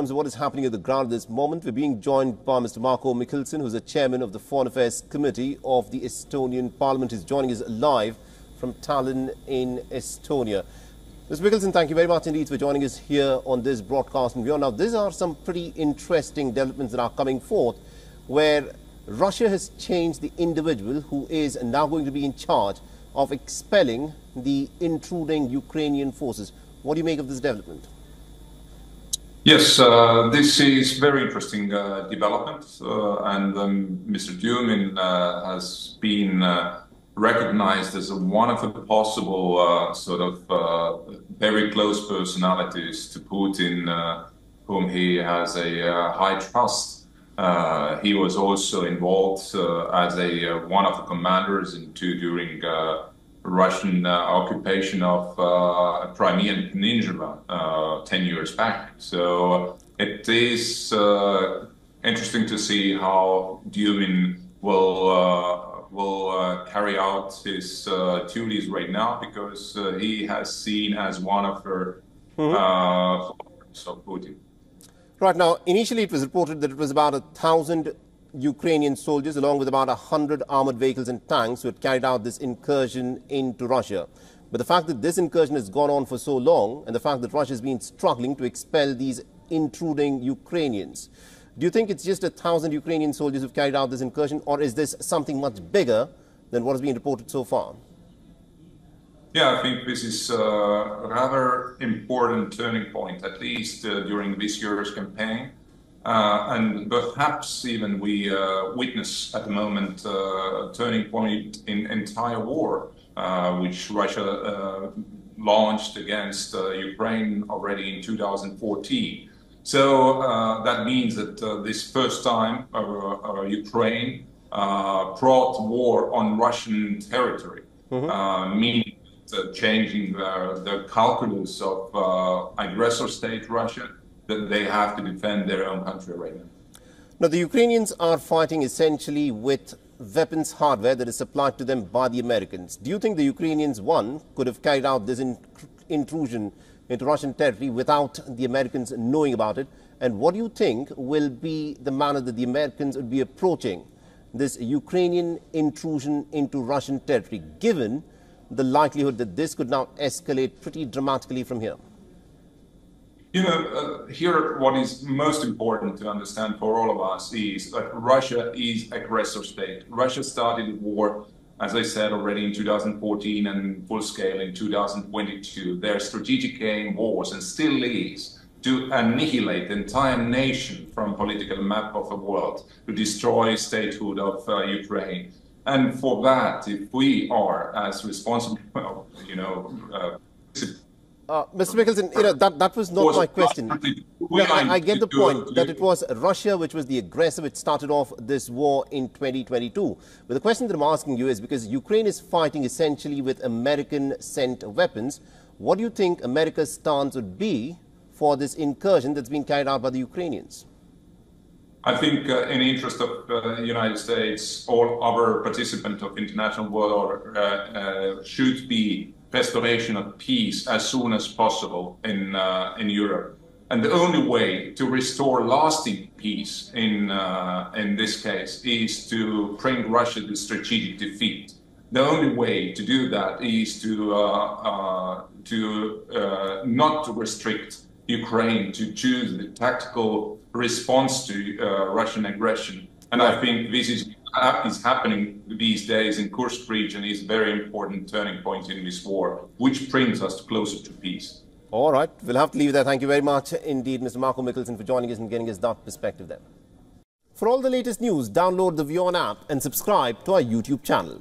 terms of what is happening at the ground at this moment. We're being joined by Mr. Marko Mihkelson, who's the chairman of the Foreign Affairs Committee of the Estonian Parliament. He's joining us live from Tallinn in Estonia. Mr. Mihkelson, thank you very much indeed for joining us here on this broadcast from WION. Now, these are some pretty interesting developments that are coming forth, where Russia has changed the individual who is now going to be in charge of expelling the intruding Ukrainian forces. What do you make of this development? Yes, this is very interesting development, and Mr. Dumin has been recognized as one of the possible very close personalities to Putin, whom he has a high trust. He was also involved as one of the commanders during Russian occupation of Crimean Peninsula 10 years back. So it is interesting to see how Dumin will carry out his duties right now, because he has seen as one of her followers of Putin. Right now, initially it was reported that it was about 1,000 Ukrainian soldiers, along with about 100 armored vehicles and tanks, who had carried out this incursion into Russia. But the fact that this incursion has gone on for so long, and the fact that Russia has been struggling to expel these intruding Ukrainians, do you think it's just 1,000 Ukrainian soldiers who've carried out this incursion, or is this something much bigger than what has been reported so far? Yeah, I think this is a rather important turning point, at least during this year's campaign. And perhaps even we witness at the moment a turning point in entire war, which Russia launched against Ukraine already in 2014. So that means that this first time Ukraine brought war on Russian territory, meaning changing the calculus of aggressor state Russia, that they have to defend their own country right now. Now, the Ukrainians are fighting essentially with weapons hardware that is supplied to them by the Americans. Do you think the Ukrainians, one, could have carried out this intrusion into Russian territory without the Americans knowing about it? And what do you think will be the manner that the Americans would be approaching this Ukrainian intrusion into Russian territory, given the likelihood that this could now escalate pretty dramatically from here? You know, here what is most important to understand for all of us is that Russia is aggressor state. Russia started the war, as I said, already in 2014 and full scale in 2022. Their strategic aim was, and still is, to annihilate the entire nation from political map of the world, to destroy statehood of Ukraine. And for that, if we are as responsible, Mr. Mihkelson, that was not my question. I get the point that it was Russia which was the aggressor, which started off this war in 2022. But the question that I'm asking you is, because Ukraine is fighting essentially with American-sent weapons, what do you think America's stance would be for this incursion that's being carried out by the Ukrainians? I think in the interest of the United States, all other participants of international world order should be restoration of peace as soon as possible in Europe. And the only way to restore lasting peace in this case is to bring Russia to strategic defeat. The only way to do that is to not to restrict Ukraine to choose the tactical response to Russian aggression. And I think this is happening these days in Kursk region is a very important turning point in this war, which brings us closer to peace. All right, we'll have to leave there. Thank you very much indeed, Mr. Marko Mihkelson, for joining us and getting us that perspective there. For all the latest news, download the WION app and subscribe to our YouTube channel.